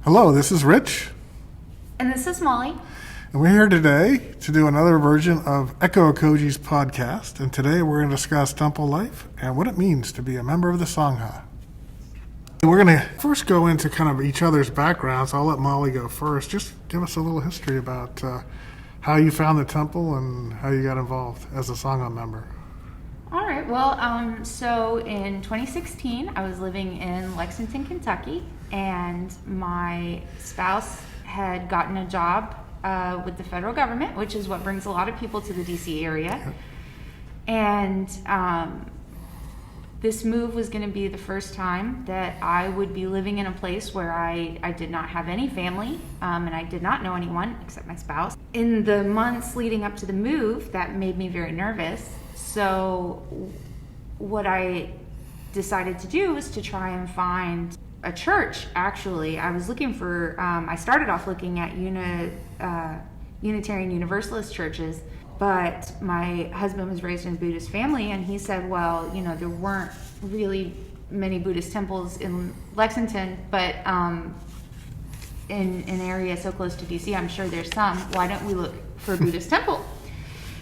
Hello, this is Rich. And this is Molly. And we're here today to do another version of Ekoji's podcast. And today we're going to discuss temple life and what it means to be a member of the Sangha. We're going to first go into kind of each other's backgrounds. I'll let Molly go first. Just give us a little history about how you found the temple and how you got involved as a Sangha member. All right. Well, so in 2016, I was living in Lexington, Kentucky, and my spouse had gotten a job with the federal government, which is what brings a lot of people to the DC area. Okay. And this move was going to be the first time that I would be living in a place where I did not have any family, and I did not know anyone except my spouse. In the months leading up to the move, that made me very nervous. So what I decided to do was to try and find a church. Actually, I was looking for, I started off looking at Unitarian Universalist churches, but my husband was raised in a Buddhist family, and he said, well, you know, there weren't really many Buddhist temples in Lexington, but in an area so close to DC, I'm sure there's some. Why don't we look for a Buddhist temple?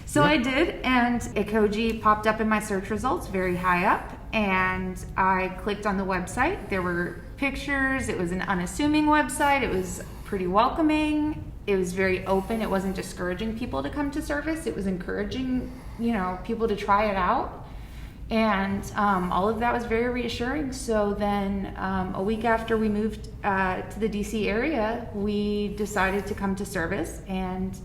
So I did, and Ekoji popped up in my search results very high up, and I clicked on the website. There were pictures. It was an unassuming website. It was pretty welcoming. It was very open. It wasn't discouraging people to come to service. It was encouraging, people to try it out. And all of that was very reassuring. So then a week after we moved to the DC area, we decided to come to service. And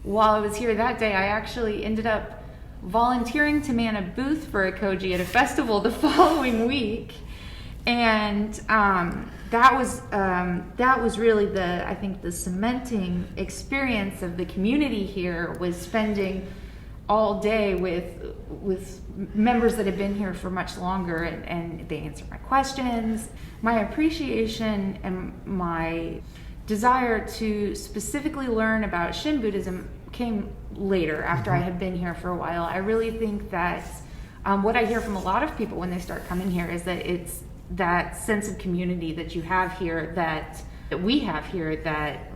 while I was here that day, I actually ended up volunteering to man a booth for Ekoji at a festival the following week. And that was really the cementing experience of the community here, was spending all day with members that have been here for much longer, and they answered my questions. My appreciation and my desire to specifically learn about Shin Buddhism came later, after I had been here for a while. I really think that what I hear from a lot of people when they start coming here is that it's that sense of community that you have here, that we have here, that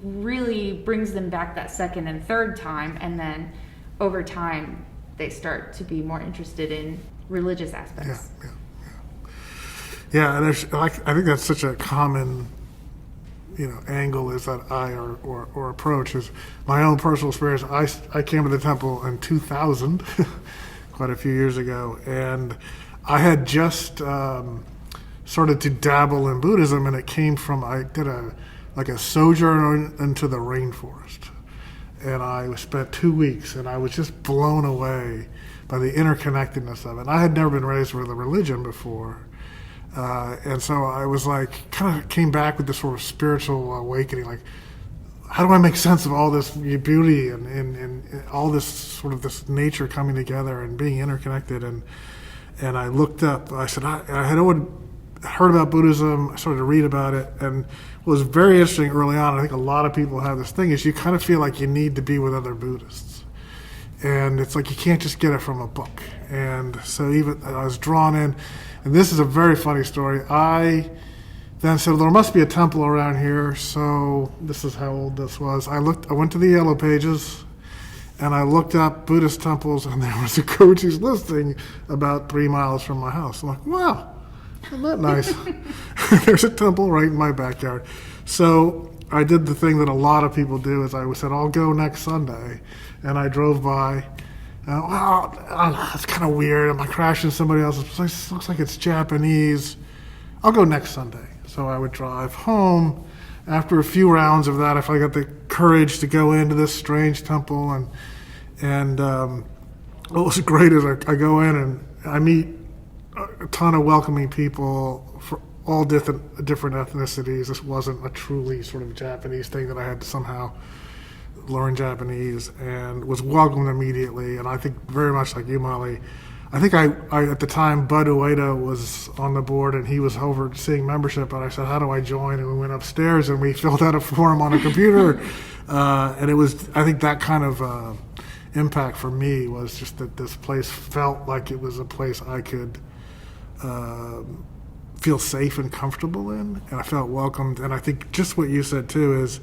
really brings them back that second and third time, and then over time they start to be more interested in religious aspects. Yeah, and I think that's such a common angle is that or approach is my own personal experience. I came to the temple in 2000, quite a few years ago, and I had just started to dabble in Buddhism, and it came from, I did a sojourn into the rainforest, and I spent 2 weeks, and I was just blown away by the interconnectedness of it. I had never been raised with a religion before. And so I was kind of came back with this sort of spiritual awakening, how do I make sense of all this beauty and all this sort of this nature coming together and being interconnected? And I looked up, I said, I had heard about Buddhism, I started to read about it, and what was very interesting early on, I think a lot of people have this thing, is you kind of feel like you need to be with other Buddhists. And it's like you can't just get it from a book. And so even I was drawn in. And this is a very funny story. I then said, well, there must be a temple around here. So this is how old this was. I went to the Yellow Pages, and I looked up Buddhist temples, and there was Ekoji's listing about 3 miles from my house. I'm like, wow, isn't that nice? There's a temple right in my backyard. So I did the thing that a lot of people do, is I said, I'll go next Sunday. And I drove by. It's kind of weird. Am I crashing somebody else's place? It looks like it's Japanese. I'll go next Sunday. So I would drive home. After a few rounds of that, if I got the courage to go into this strange temple, and what was great is I go in and I meet a ton of welcoming people for all different ethnicities. This wasn't a truly sort of Japanese thing that I had to somehow learn Japanese, and was welcomed immediately. And I think very much like you, Molly, I think I at the time, Bud Ueda was on the board, and he was overseeing membership, and I said, how do I join? And we went upstairs and we filled out a form on a computer. And it was, I think that kind of impact for me was just that this place felt like it was a place I could feel safe and comfortable in, and I felt welcomed. And I think just what you said too is,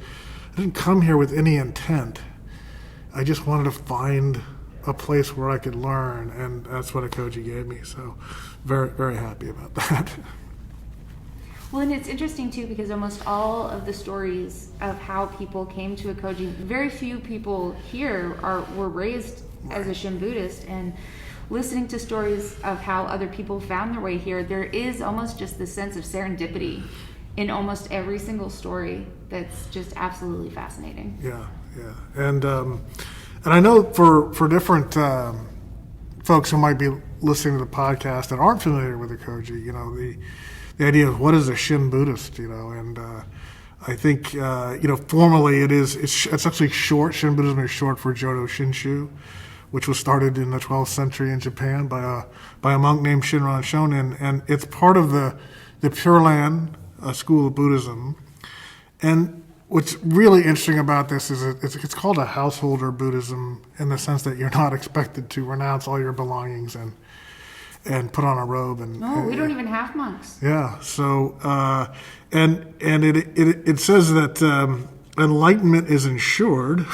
I didn't come here with any intent. I just wanted to find a place where I could learn, and that's what Ekoji gave me. So very, very happy about that. Well, and it's interesting too, because almost all of the stories of how people came to Ekoji, very few people here were raised as a Shin Buddhist, and listening to stories of how other people found their way here, there is almost just this sense of serendipity in almost every single story that's just absolutely fascinating. Yeah. And I know for different folks who might be listening to the podcast that aren't familiar with Ekoji, you know, the idea of what is a Shin Buddhist, you know, and I think, formally it's actually short. Shin Buddhism is short for Jodo Shinshu, which was started in the 12th century in Japan by a monk named Shinran Shonin, and it's part of the Pure Land school of Buddhism. And what's really interesting about this is it's called a householder Buddhism, in the sense that you're not expected to renounce all your belongings and put on a robe. We don't even have monks. Yeah. So and it says that enlightenment is ensured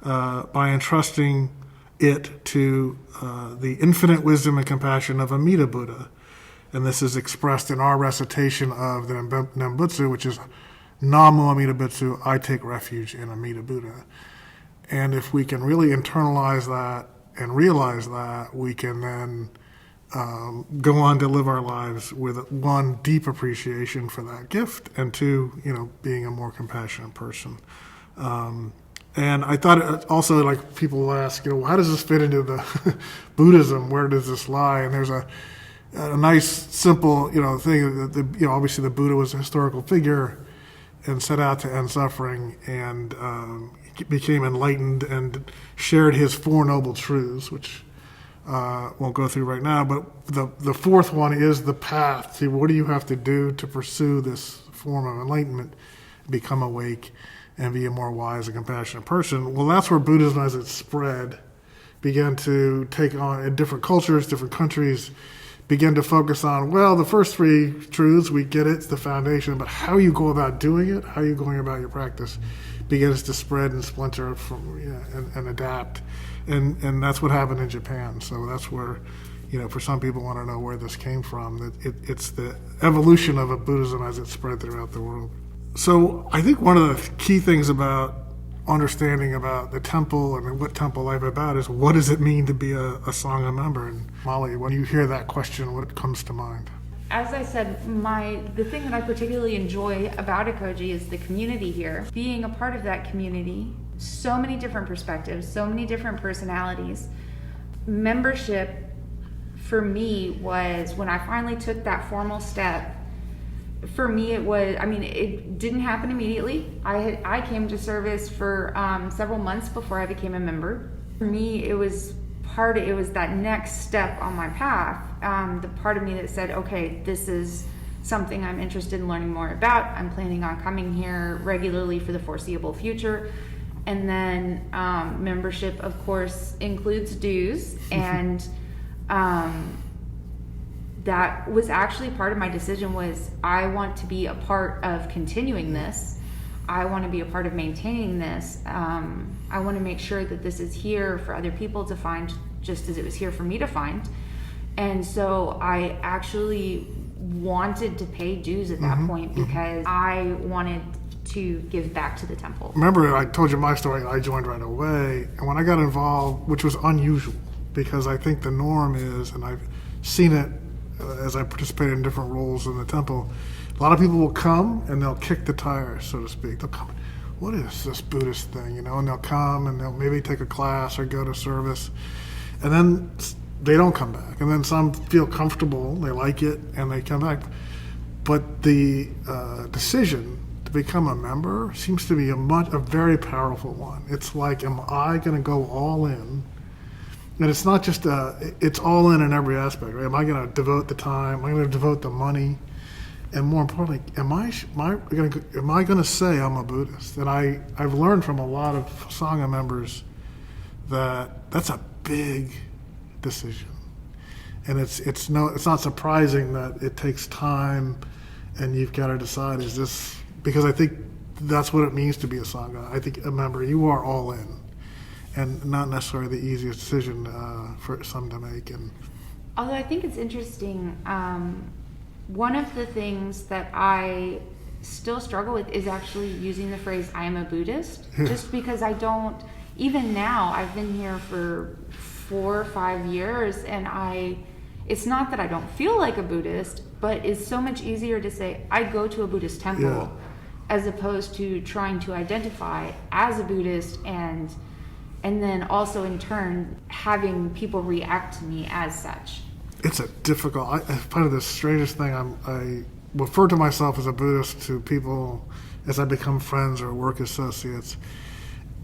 by entrusting it to the infinite wisdom and compassion of Amida Buddha. And this is expressed in our recitation of the Nembutsu, which is Namu Amida Butsu, I take refuge in Amida Buddha. And if we can really internalize that and realize that, we can then go on to live our lives with, one, deep appreciation for that gift, and two, being a more compassionate person. And I thought it also, like, people will ask, how does this fit into the Buddhism? Where does this lie? And there's a nice, simple, thing that, obviously the Buddha was a historical figure and set out to end suffering, and became enlightened and shared his Four Noble Truths, which won't go through right now. But the fourth one is the path to what do you have to do to pursue this form of enlightenment, become awake, and be a more wise and compassionate person. Well, that's where Buddhism, as it spread, began to take on, in different cultures, different countries, begin to focus on, well, the first three truths, we get it, it's the foundation, but how you go about doing it, how you going about your practice, begins to spread and splinter and adapt. And that's what happened in Japan. So that's where, for some people want to know where this came from, that it's the evolution of a Buddhism as it spread throughout the world. So I think one of the key things about understanding about the temple and what temple life is about is, what does it mean to be a Sangha member? And Molly, when you hear that question, what comes to mind? As I said, the thing that I particularly enjoy about Ekoji is the community here. Being a part of that community, so many different perspectives, so many different personalities. Membership for me was, when I finally took that formal step, for me it didn't happen immediately. I came to service for several months before I became a member. For me, it was that next step on my path, the part of me that said, okay, this is something I'm interested in learning more about. I'm planning on coming here regularly for the foreseeable future. And then membership, of course, includes dues, and that was actually part of my decision. Was I want to be a part of continuing this. I want to be a part of maintaining this. I want to make sure that this is here for other people to find, just as it was here for me to find. And so I actually wanted to pay dues at that point, because I wanted to give back to the temple. Remember, I told you my story. I joined right away, and when I got involved, which was unusual, because I think the norm is, and I've seen it as I participated in different roles in the temple, a lot of people will come and they'll kick the tires, so to speak. They'll come, what is this Buddhist thing, and they'll come and they'll maybe take a class or go to service, and then they don't come back. And then some feel comfortable, they like it, and they come back. But the decision to become a member seems to be a very powerful one. It's like, am I going to go all in? And it's not just it's all in every aspect, right? Am I going to devote the time? Am I going to devote the money? And more importantly, am I going to say I'm a Buddhist? And I've learned from a lot of Sangha members that that's a big decision. And it's not surprising that it takes time, and you've got to decide, is this, because I think that's what it means to be a Sangha. I think a member, you are all in, and not necessarily the easiest decision for some to make. And although I think it's interesting, one of the things that I still struggle with is actually using the phrase "I am a Buddhist," just because I don't. Even now, I've been here for 4 or 5 years, and it's not that I don't feel like a Buddhist, but it's so much easier to say I go to a Buddhist temple as opposed to trying to identify as a Buddhist and then also in turn having people react to me as such. It's a difficult, I find it the strangest thing. I refer to myself as a Buddhist to people as I become friends or work associates.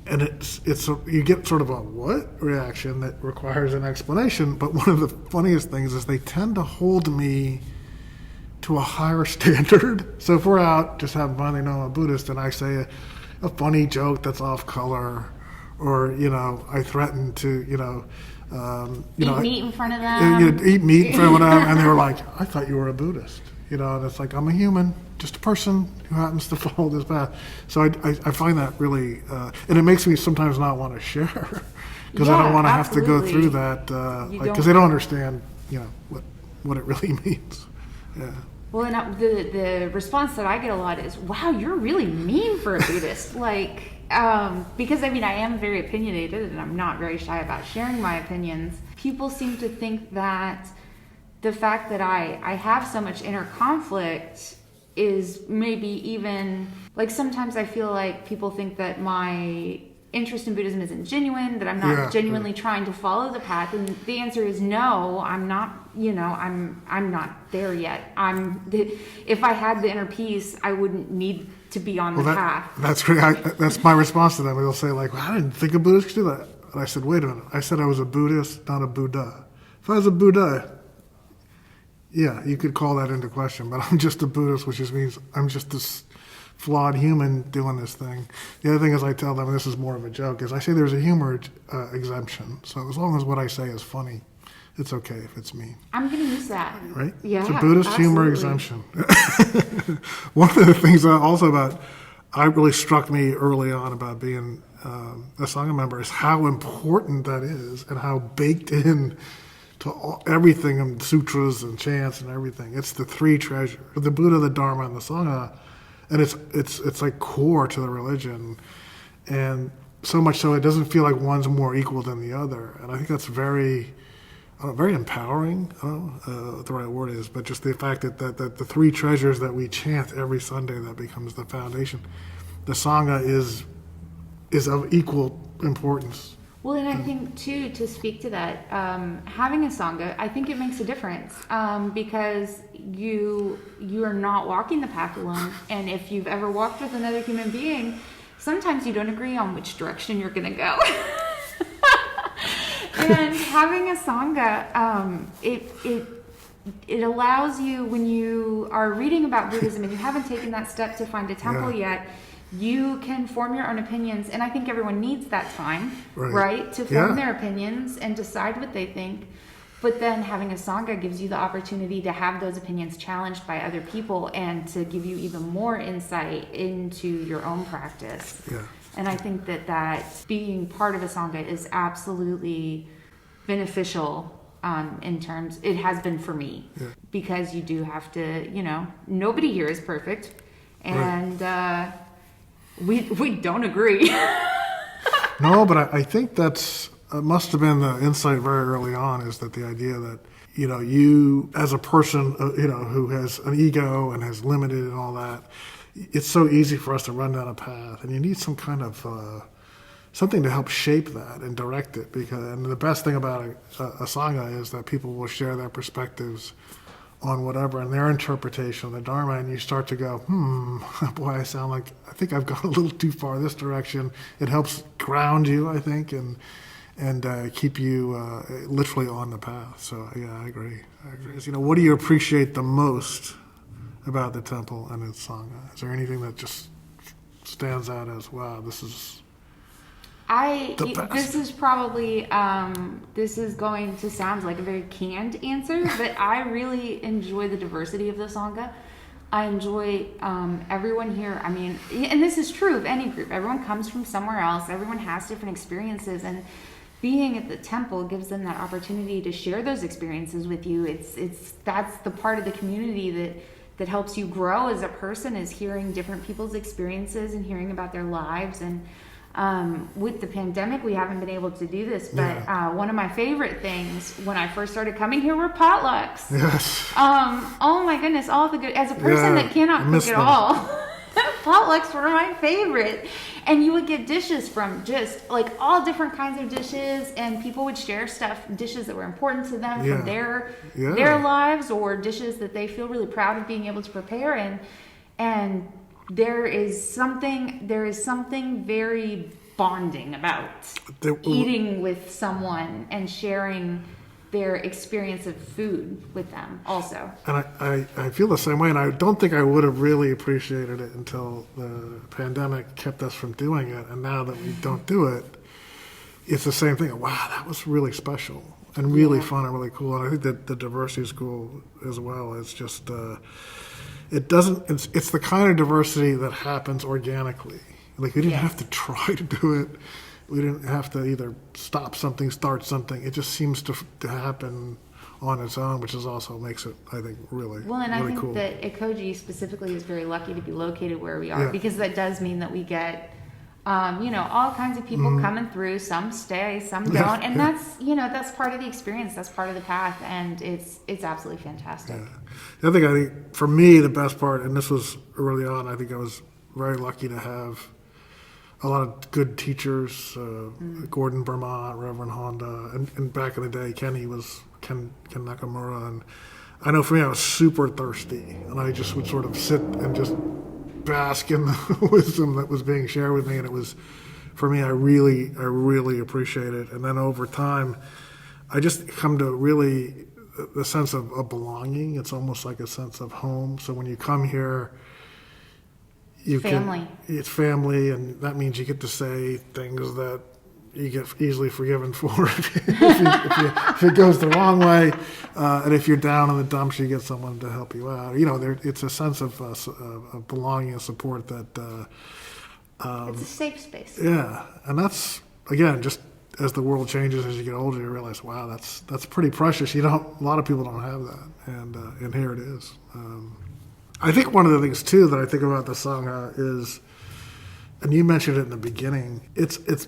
And you get sort of a what reaction that requires an explanation. But one of the funniest things is they tend to hold me to a higher standard. So if we're out just having fun, they know I'm a Buddhist, and I say a funny joke that's off color, or I threaten to eat meat in front of them. Eat meat in front of them, and they were like, "I thought you were a Buddhist." And it's like, I'm a human, just a person who happens to follow this path. So I find that really, and it makes me sometimes not want to share, because I don't want to have to go through that, because they don't understand, what it really means. Yeah. Well, and the response that I get a lot is, "Wow, you're really mean for a Buddhist." Because I am very opinionated, and I'm not very shy about sharing my opinions. People seem to think that the fact that I have so much inner conflict is maybe even, sometimes I feel like people think that my interest in Buddhism isn't genuine, that I'm not genuinely trying to follow the path, and the answer is no, I'm not, I'm not there yet. If I had the inner peace, I wouldn't need to be on the path. That's great. That's my response to them. They'll say, well, I didn't think a Buddhist could do that. And I said, wait a minute. I said I was a Buddhist, not a Buddha. If I was a Buddha, yeah, you could call that into question, but I'm just a Buddhist, which just means I'm just this flawed human doing this thing. The other thing is I tell them, and this is more of a joke, is I say there's a humor exemption. So as long as what I say is funny, it's okay if it's mean. I'm going to use that. Right? Yeah, it's a Buddhist absolutely. humor exemption. One of the things I really struck me early on about being a Sangha member is how important that is, and how baked in to everything and sutras and chants and everything. It's the 3 treasures: the Buddha, the Dharma, and the Sangha, and it's like core to the religion, and so much so it doesn't feel like one's more equal than the other. And I think that's very empowering. I don't know what the right word is, but just the fact that the 3 treasures that we chant every Sunday, that becomes the foundation. The Sangha is of equal importance. Well, and I think, too, to speak to that, having a Sangha, I think it makes a difference, because you are not walking the path alone. And if you've ever walked with another human being, sometimes you don't agree on which direction you're going to go. And having a Sangha, it allows you, when you are reading about Buddhism and you haven't taken that step to find a temple yet, you can form your own opinions, and I think everyone needs that time, right? To form their opinions and decide what they think. But then having a Sangha gives you the opportunity to have those opinions challenged by other people, and to give you even more insight into your own practice. Yeah. And I think that being part of a Sangha is absolutely beneficial. In terms, it has been for me, because you do have to, nobody here is perfect, and we don't agree. No, but I think it must have been the insight very early on, is that the idea that, you as a person, who has an ego and has limited and all that, it's so easy for us to run down a path, and you need some kind of something to help shape that and direct it. And the best thing about a Sangha is that people will share their perspectives on whatever and their interpretation of the Dharma, and you start to go, boy, I think I've gone a little too far this direction. It helps ground you, I think, and keep you literally on the path. So yeah, I agree. What do you appreciate the most about the temple and its Sangha? Is there anything that just stands out as, wow, this is This is probably, this is going to sound like a very canned answer, but I really enjoy the diversity of the Sangha. I enjoy everyone here. I mean, and this is true of any group. Everyone comes from somewhere else. Everyone has different experiences, and being at the temple gives them that opportunity to share those experiences with you. That's the part of the community that helps you grow as a person, is hearing different people's experiences and hearing about their lives. And with the pandemic, we haven't been able to do this, but one of my favorite things when I first started coming here were potlucks. Yes. Oh my goodness, all the good, as a person that cannot cook at all, potlucks were my favorite. And you would get dishes from just like all different kinds of dishes, and people would share dishes that were important to them from their lives, or dishes that they feel really proud of being able to prepare. And there is something very bonding about eating with someone and sharing their experience of food with them also. And I feel the same way, and I don't think I would have really appreciated it until the pandemic kept us from doing it. And now that we don't do it, it's the same thing. Wow, that was really special and really fun and really cool. And I think that the diversity school as well is just, it's the kind of diversity that happens organically. Like, we didn't have to try to do it. We didn't have to either stop something, start something. It just seems to happen on its own, which is also makes it, I think, really well. And really I think cool. that Ekoji specifically is very lucky to be located where we are, because that does mean that we get, all kinds of people coming through. Some stay, some don't, and that's part of the experience. That's part of the path, and it's absolutely fantastic. Yeah. The other thing, I think, for me, the best part, and this was early on, I think I was very lucky to have a lot of good teachers, Gordon Vermont, Reverend Honda, and back in the day, Ken Nakamura. And I know for me, I was super thirsty, and I just would sort of sit and just bask in the wisdom that was being shared with me. And it was, for me, I really appreciate it. And then over time, I just come to really the sense of belonging. It's almost like a sense of home. So when you come here, it's family, and that means you get to say things that you get easily forgiven for if it goes the wrong way, and if you're down in the dumps, you get someone to help you out. It's a sense of belonging and support that. It's a safe space. Yeah, and that's, again, just as the world changes, as you get older, you realize, wow, that's pretty precious. A lot of people don't have that, and here it is. I think one of the things too that I think about the Sangha is, and you mentioned it in the beginning,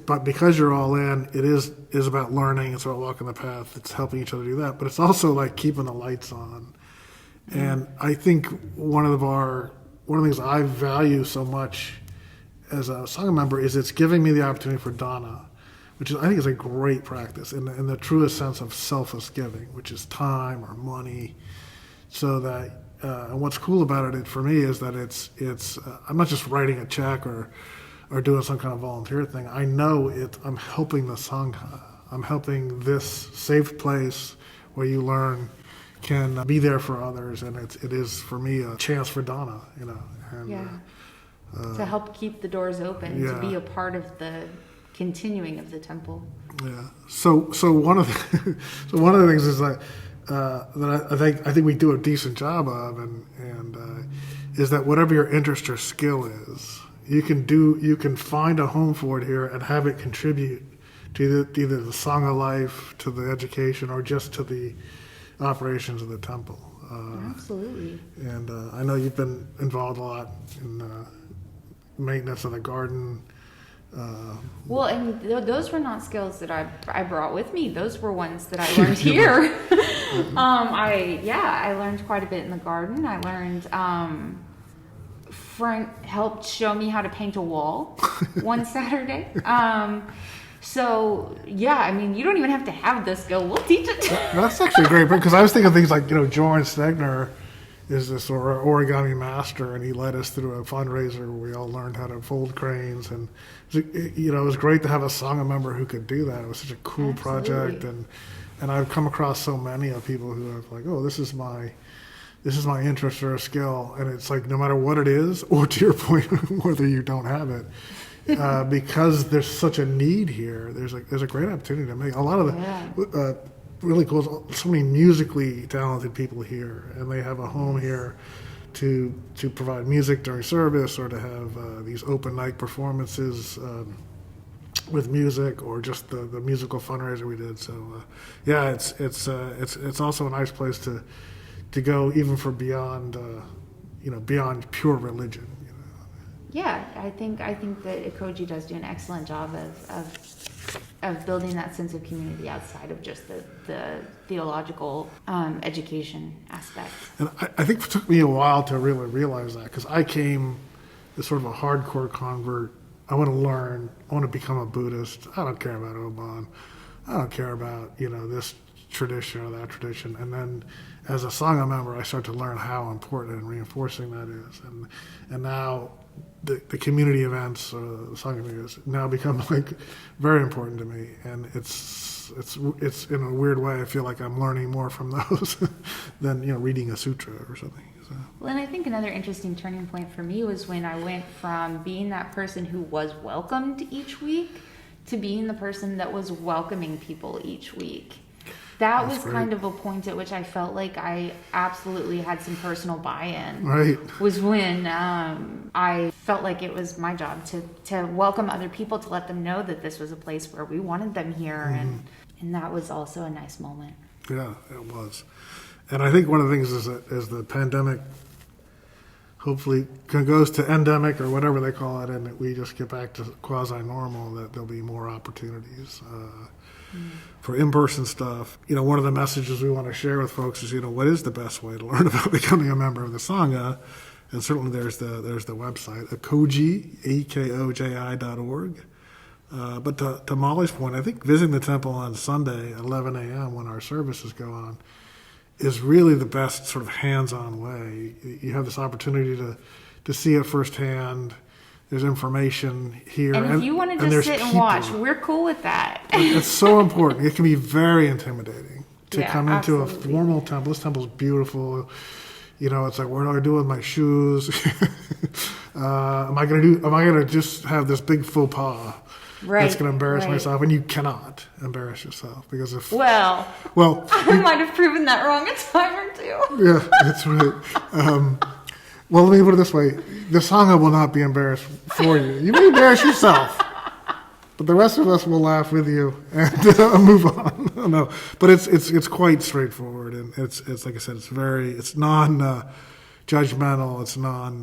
but because you're all in, it is about learning. It's about walking the path. It's helping each other do that, but it's also like keeping the lights on. And I think one of the things I value so much as a Sangha member is it's giving me the opportunity for dana, which I think is a great practice in the truest sense of selfless giving, which is time or money, so that. And what's cool about it for me is that it's I'm not just writing a check or doing some kind of volunteer thing. I know I'm helping the Sangha. I'm helping this safe place where you learn can be there for others, and it is for me a chance for dana, And, to help keep the doors open, to be a part of the continuing of the temple. Yeah. So one of the things is that. That I think we do a decent job of, and is that whatever your interest or skill is, you can find a home for it here and have it contribute to either the Sangha life, to the education, or just to the operations of the temple. Absolutely. And I know you've been involved a lot in maintenance of the garden. Well, and those were not skills that I brought with me. Those were ones that I learned here. I learned quite a bit in the garden. I learned, Frank helped show me how to paint a wall one Saturday. You don't even have to have this skill. We'll teach it. That's actually great, because I was thinking of things like, Joran Stegner is this origami master, and he led us through a fundraiser where we all learned how to fold cranes, and it was great to have a Sangha member who could do that. It was such a cool project, and I've come across so many of people who are like, oh, this is my interest or a skill, and it's like no matter what it is, or to your point, whether you don't have it, because there's such a need here. There's a great opportunity to make a lot of the really cool. So many musically talented people here, and they have a home here to provide music during service, or to have these open night performances with music, or just the musical fundraiser we did. So yeah, it's also a nice place to go, even for beyond beyond pure religion. Yeah, I think that Ekoji does do an excellent job of building that sense of community outside of just the theological education aspect. And I think it took me a while to really realize that, because I came as sort of a hardcore convert. I want to learn. I want to become a Buddhist. I don't care about Oban. I don't care about this tradition or that tradition. And then as a Sangha member, I start to learn how important and reinforcing that is. And now the community events, the Sangha communities, now become very important to me. And it's in a weird way, I feel like I'm learning more from those than reading a sutra or something. So. Well, and I think another interesting turning point for me was when I went from being that person who was welcomed each week to being the person that was welcoming people each week. That was kind of a point at which I felt like I absolutely had some personal buy-in. Right. Was when I felt like it was my job to welcome other people, to let them know that this was a place where we wanted them here. Mm-hmm. And that was also a nice moment. Yeah, it was. And I think one of the things is the pandemic hopefully goes to endemic, or whatever they call it, and that we just get back to quasi-normal, that there'll be more opportunities for in-person stuff. One of the messages we want to share with folks is, what is the best way to learn about becoming a member of the Sangha? And certainly there's the website, Ekoji, EKOJI.org. But to Molly's point, I think visiting the temple on Sunday at 11 a.m. when our services go on is really the best sort of hands-on way. You have this opportunity to see it firsthand. There's information here. And if you want to just sit and watch, we're cool with that. It's so important. It can be very intimidating to come into absolutely. a formal temple. This temple's beautiful. It's like, what do I do with my shoes? Am I gonna just have this big faux pas that's gonna embarrass myself? And you cannot embarrass yourself, because well, I might have proven that wrong a time or two. Yeah, that's right. Well, let me put it this way: the Sangha will not be embarrassed for you. You may embarrass yourself, but the rest of us will laugh with you and move on. No, but it's quite straightforward, and it's like I said, it's non judgmental. It's non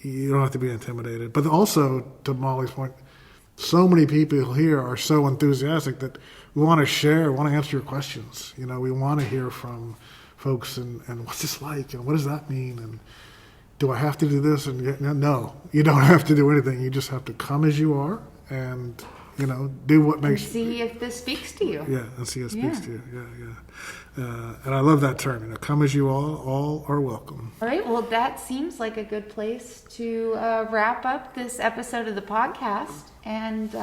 you don't have to be intimidated. But also, to Molly's point, so many people here are so enthusiastic that we want to share, want to answer your questions. We want to hear from folks and what's this like, and what does that mean, and do I have to do this? And no, you don't have to do anything. You just have to come as you are, and do what makes you. See if this speaks to you. Yeah, and see if it speaks to you. Yeah. And I love that term. Come as you all are welcome. All right. Well, that seems like a good place to wrap up this episode of the podcast. And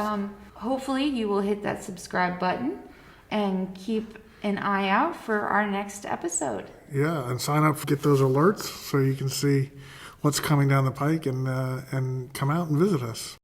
hopefully you will hit that subscribe button and keep an eye out for our next episode. Yeah, and sign up, get those alerts so you can see what's coming down the pike, and come out and visit us.